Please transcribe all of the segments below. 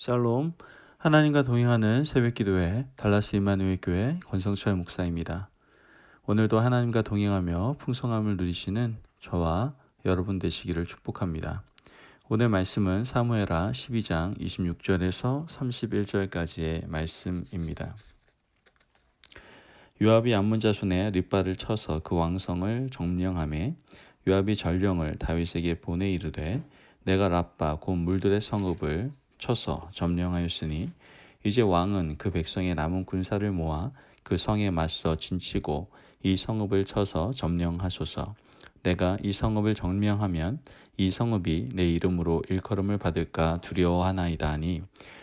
샬롬, 하나님과 동행하는 새벽기도회 달라스 임마누엘 교회 권성철 목사입니다. 오늘도 하나님과 동행하며 풍성함을 누리시는 저와 여러분 되시기를 축복합니다. 오늘 말씀은 사무엘하 12장 26절에서 31절까지의 말씀입니다. 요압이 암몬 자손의 립바를 쳐서 그 왕성을 점령하매 요압이 전령을 다윗에게 보내 이르되 내가 랍바 곧 물들의 성읍을 쳐서 점령하였으니 이제 왕은 그 백성의 남은 군사를 모아 그 성에 맞서 진치고 이 성읍을 쳐서 점령하소서. 내가 이 성읍을 점령하면 이 성읍이 내 이름으로 일컬음을 받을까 두려워하나이다 하니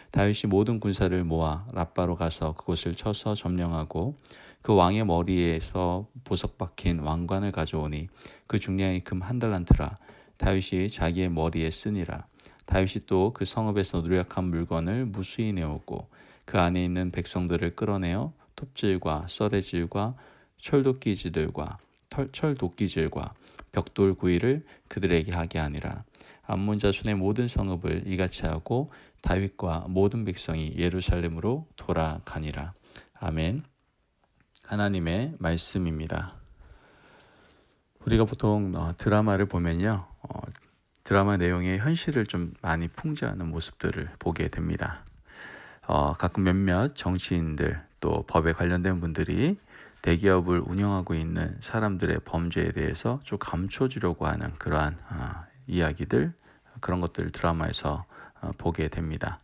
다윗이 모든 군사를 모아 랍바로 가서 그곳을 쳐서 점령하고 그 왕의 머리에서 보석 박힌 왕관을 가져오니 그 중량이 금 한 달란트라. 다윗이 자기의 머리에 쓰니라. 다윗이 또 그 성읍에서 누락한 물건을 무수히 내었고 그 안에 있는 백성들을 끌어내어 톱질과 썰의질과 철도끼질과 벽돌 구이를 그들에게 하게 하니라. 암몬 자손의 모든 성읍을 이같이 하고 다윗과 모든 백성이 예루살렘으로 돌아가니라. 아멘. 하나님의 말씀입니다. 우리가 보통 드라마를 보면요. 드라마 내용의 현실을 좀 많이 풍자하는 모습들을 보게 됩니다. 가끔 몇몇 정치인들 또 법에 관련된 분들이 대기업을 운영하고 있는 사람들의 범죄에 대해서 좀 감춰주려고 하는 그러한 이야기들, 그런 것들을 드라마에서 보게 됩니다.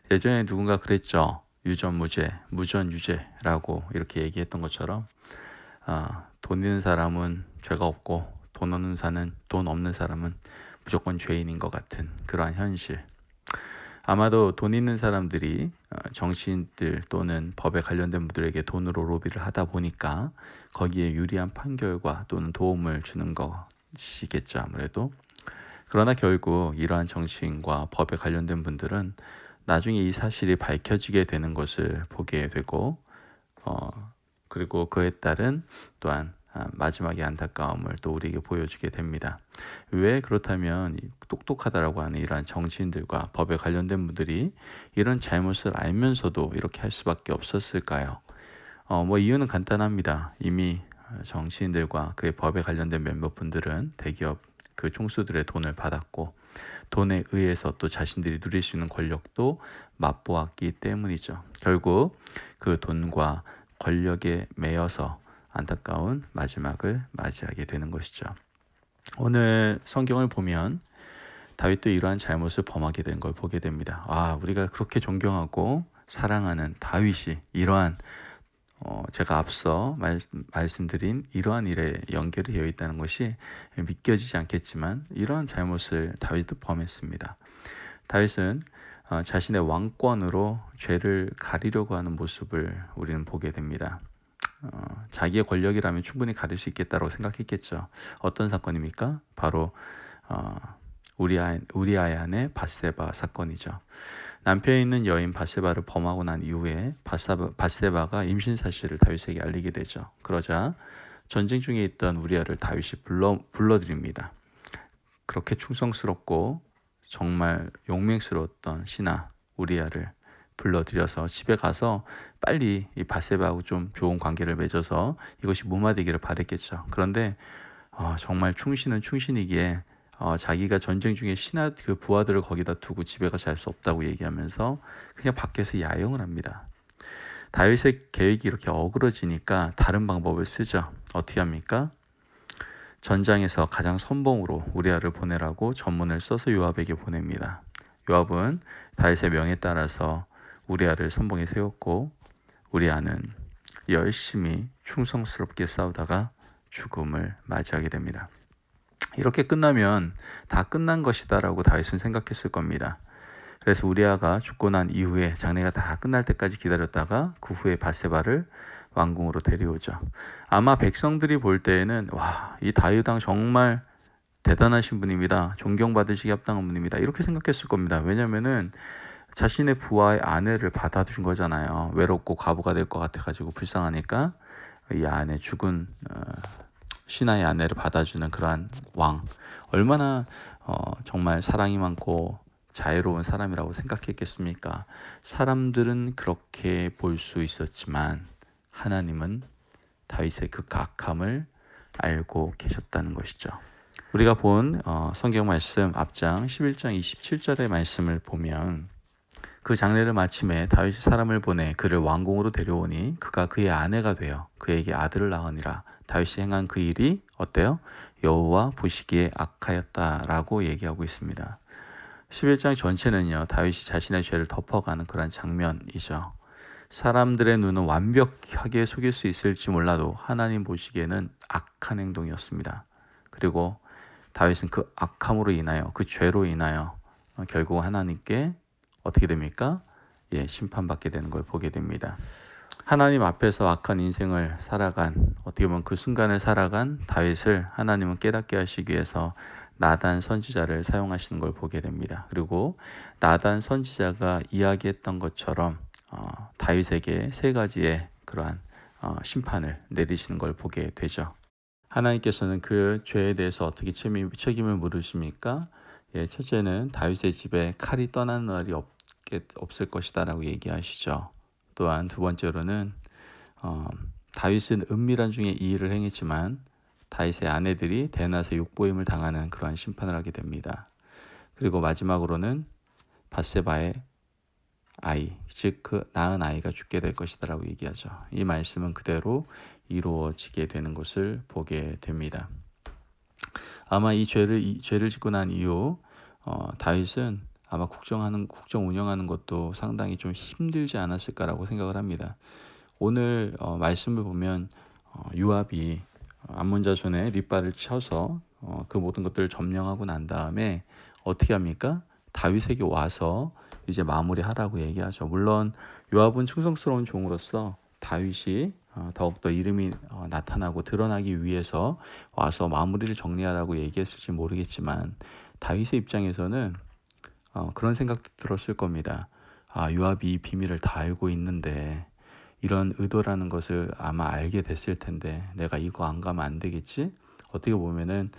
예전에 누군가 그랬죠. 유전무죄, 무전유죄라고 이렇게 얘기했던 것처럼 돈 있는 사람은 죄가 없고 돈 없는 사람은 무조건 죄인인 것 같은 그러한 현실. 아마도 돈 있는 사람들이 정치인들 또는 법에 관련된 분들에게 돈으로 로비를 하다 보니까 거기에 유리한 판결과 또는 도움을 주는 것이겠죠, 아무래도. 그러나 결국 이러한 정치인과 법에 관련된 분들은 나중에 이 사실이 밝혀지게 되는 것을 보게 되고 그리고 그에 따른 또한 마지막의 안타까움을 또 우리에게 보여주게 됩니다. 왜 그렇다면 똑똑하다라고 하는 이러한 정치인들과 법에 관련된 분들이 이런 잘못을 알면서도 이렇게 할 수밖에 없었을까요? 이유는 간단합니다. 이미 정치인들과 그의 법에 관련된 몇몇 분들은 대기업 그 총수들의 돈을 받았고 돈에 의해서 또 자신들이 누릴 수 있는 권력도 맛보았기 때문이죠. 결국 그 돈과 권력에 매여서 안타까운 마지막을 맞이하게 되는 것이죠. 오늘 성경을 보면 다윗도 이러한 잘못을 범하게 된 걸 보게 됩니다. 우리가 그렇게 존경하고 사랑하는 다윗이 이러한 제가 앞서 말씀드린 이러한 일에 연결이 되어 있다는 것이 믿겨지지 않겠지만 이러한 잘못을 다윗도 범했습니다. 다윗은 자신의 왕권으로 죄를 가리려고 하는 모습을 우리는 보게 됩니다. 자기의 권력이라면 충분히 가릴 수 있겠다고 생각했겠죠. 어떤 사건입니까? 바로 우리아의 아내 밧세바 사건이죠. 남편이 있는 여인 밧세바를 범하고 난 이후에 밧세바가 임신 사실을 다윗에게 알리게 되죠. 그러자 전쟁 중에 있던 우리아를 다윗이 불러들입니다. 그렇게 충성스럽고 정말 용맹스러웠던 신하 우리아를 불러들여서 집에 가서 빨리 이 밧세바하고 좀 좋은 관계를 맺어서 이것이 무마되기를 바랬겠죠. 그런데 정말 충신은 충신이기에 자기가 전쟁 중에 신하 그 부하들을 거기다 두고 집에 가서 잘 수 없다고 얘기하면서 그냥 밖에서 야영을 합니다. 다윗의 계획이 이렇게 어그러지니까 다른 방법을 쓰죠. 어떻게 합니까? 전장에서 가장 선봉으로 우리아를 보내라고 전문을 써서 요압에게 보냅니다. 요압은 다윗의 명에 따라서 우리아를 선봉에 세웠고 우리아는 열심히 충성스럽게 싸우다가 죽음을 맞이하게 됩니다. 이렇게 끝나면 다 끝난 것이다라고 다윗은 생각했을 겁니다. 그래서 우리아가 죽고 난 이후에 장례가 다 끝날 때까지 기다렸다가 그 후에 밧세바를 왕궁으로 데려오죠. 아마 백성들이 볼 때에는 이 다윗 왕 정말 대단하신 분입니다. 존경받으시기 합당한 분입니다. 이렇게 생각했을 겁니다. 왜냐면은 자신의 부하의 아내를 받아준 거잖아요. 외롭고 과부가 될 것 같아가지고 불쌍하니까 이 아내 죽은 신하의 아내를 받아주는 그러한 왕. 얼마나 정말 사랑이 많고 자유로운 사람이라고 생각했겠습니까? 사람들은 그렇게 볼 수 있었지만 하나님은 다윗의 그 악함을 알고 계셨다는 것이죠. 우리가 본 성경 말씀 앞장 11장 27절의 말씀을 보면 그 장례를 마침에 다윗이 사람을 보내 그를 왕궁으로 데려오니 그가 그의 아내가 되어 그에게 아들을 낳으니라. 다윗이 행한 그 일이 어때요? 여호와 보시기에 악하였다라고 얘기하고 있습니다. 11장 전체는요, 다윗이 자신의 죄를 덮어가는 그런 장면이죠. 사람들의 눈은 완벽하게 속일 수 있을지 몰라도 하나님 보시기에는 악한 행동이었습니다. 그리고 다윗은 그 악함으로 인하여, 그 죄로 인하여 결국 하나님께 어떻게 됩니까? 심판받게 되는 걸 보게 됩니다. 하나님 앞에서 악한 인생을 살아간, 어떻게 보면 그 순간을 살아간 다윗을 하나님은 깨닫게 하시기 위해서 나단 선지자를 사용하시는 걸 보게 됩니다. 그리고 나단 선지자가 이야기했던 것처럼 다윗에게 세 가지의 그러한 심판을 내리시는 걸 보게 되죠. 하나님께서는 그 죄에 대해서 어떻게 책임을 물으십니까? 첫째는 다윗의 집에 칼이 떠나는 날이 없을 것이다 라고 얘기하시죠. 또한 두 번째로는 다윗은 은밀한 중에 이 일을 행했지만 다윗의 아내들이 대낮에 욕보임을 당하는 그러한 심판을 하게 됩니다. 그리고 마지막으로는 밧세바의 아이, 즉 그 낳은 아이가 죽게 될 것이다 라고 얘기하죠. 이 말씀은 그대로 이루어지게 되는 것을 보게 됩니다. 아마 이 죄를 짓고 난 이후 다윗은 아마 국정 운영하는 것도 상당히 좀 힘들지 않았을까라고 생각을 합니다. 오늘 말씀을 보면 요압이 암몬 자손의 립발을 쳐서 그 모든 것들을 점령하고 난 다음에 어떻게 합니까? 다윗에게 와서 이제 마무리하라고 얘기하죠. 물론 요압은 충성스러운 종으로서 다윗이 더욱더 이름이 나타나고 드러나기 위해서 와서 마무리를 정리하라고 얘기했을지 모르겠지만 다윗의 입장에서는 그런 생각도 들었을 겁니다. 요압이 이 비밀을 다 알고 있는데 이런 의도라는 것을 아마 알게 됐을 텐데 내가 이거 안 가면 안 되겠지? 어떻게 보면은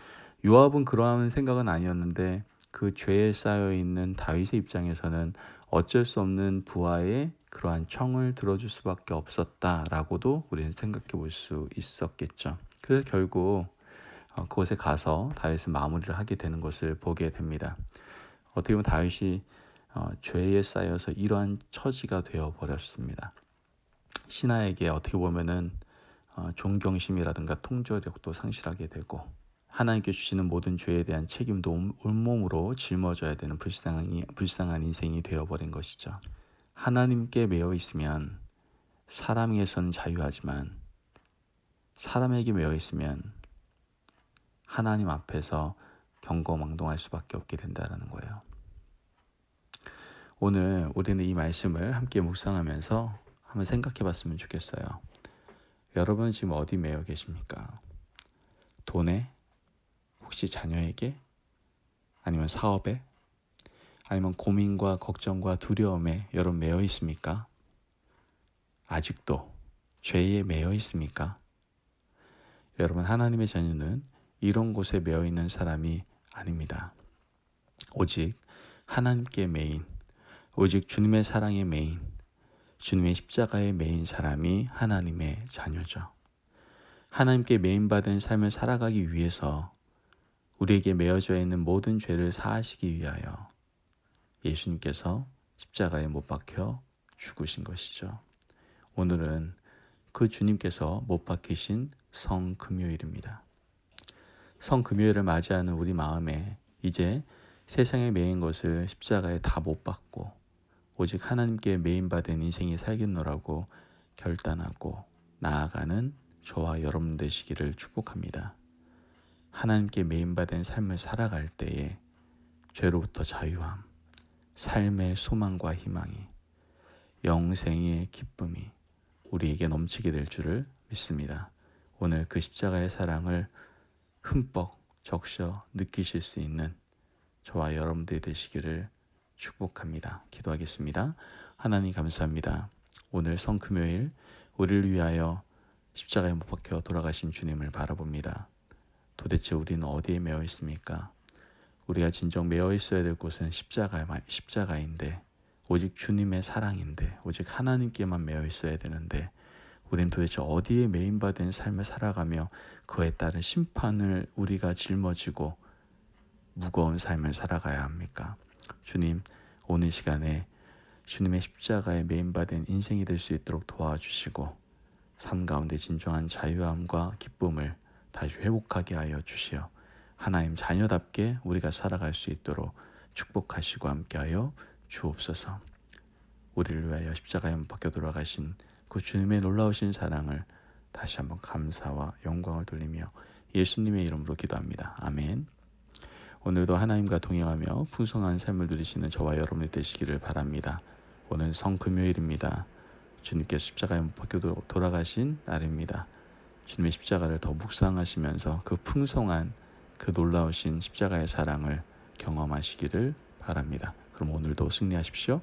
요압은 그러한 생각은 아니었는데 그 죄에 쌓여 있는 다윗의 입장에서는 어쩔 수 없는 부하의 그러한 청을 들어줄 수밖에 없었다라고도 우리는 생각해 볼 수 있었겠죠. 그래서 결국 그곳에 가서 다윗은 마무리를 하게 되는 것을 보게 됩니다. 어떻게 보면 다윗이 죄에 쌓여서 이러한 처지가 되어 버렸습니다. 신하에게 어떻게 보면은 존경심이라든가 통제력도 상실하게 되고 하나님께 주시는 모든 죄에 대한 책임도 온몸으로 짊어져야 되는 불쌍한 인생이 되어버린 것이죠. 하나님께 매여 있으면 사람에게서는 자유하지만 사람에게 매여 있으면 하나님 앞에서 경거망동할 수밖에 없게 된다는 거예요. 오늘 우리는 이 말씀을 함께 묵상하면서 한번 생각해 봤으면 좋겠어요. 여러분은 지금 어디 매여 계십니까? 돈에? 혹시 자녀에게? 아니면 사업에? 아니면 고민과 걱정과 두려움에 여러분 매여 있습니까? 아직도 죄에 매여 있습니까? 여러분, 하나님의 자녀는 이런 곳에 매여 있는 사람이 아닙니다. 오직 하나님께 매인, 오직 주님의 사랑에 매인, 주님의 십자가에 매인 사람이 하나님의 자녀죠. 하나님께 매인받은 삶을 살아가기 위해서 우리에게 매어져 있는 모든 죄를 사하시기 위하여 예수님께서 십자가에 못 박혀 죽으신 것이죠. 오늘은 그 주님께서 못 박히신 성금요일입니다. 성금요일을 맞이하는 우리 마음에 이제 세상에 매인 것을 십자가에 다 못 박고 오직 하나님께 매인받은 인생이 살겠노라고 결단하고 나아가는 저와 여러분 되시기를 축복합니다. 하나님께 매인받은 삶을 살아갈 때에 죄로부터 자유함, 삶의 소망과 희망이, 영생의 기쁨이 우리에게 넘치게 될 줄을 믿습니다. 오늘 그 십자가의 사랑을 흠뻑 적셔 느끼실 수 있는 저와 여러분들이 되시기를 축복합니다. 기도하겠습니다. 하나님 감사합니다. 오늘 성금요일 우리를 위하여 십자가에 못 박혀 돌아가신 주님을 바라봅니다. 도대체 우리는 어디에 매여 있습니까? 우리가 진정 매어 있어야 될 곳은 십자가인데, 오직 주님의 사랑인데, 오직 하나님께만 매어 있어야 되는데, 우린 도대체 어디에 매인받은 삶을 살아가며 그에 따른 심판을 우리가 짊어지고 무거운 삶을 살아가야 합니까? 주님, 오늘 시간에 주님의 십자가에 매인받은 인생이 될 수 있도록 도와주시고, 삶 가운데 진정한 자유함과 기쁨을 다시 회복하게 하여 주시어 하나님 자녀답게 우리가 살아갈 수 있도록 축복하시고 함께하여 주옵소서. 우리를 위하여 십자가에 못 박혀 돌아가신 그 주님의 놀라우신 사랑을 다시 한번 감사와 영광을 돌리며 예수님의 이름으로 기도합니다. 아멘. 오늘도 하나님과 동행하며 풍성한 삶을 누리시는 저와 여러분이 되시기를 바랍니다. 오늘 성금요일입니다. 주님께서 십자가에 못 박혀 돌아가신 날입니다. 주님의 십자가를 더 묵상하시면서 그 풍성한 그 놀라우신 십자가의 사랑을 경험하시기를 바랍니다. 그럼 오늘도 승리하십시오.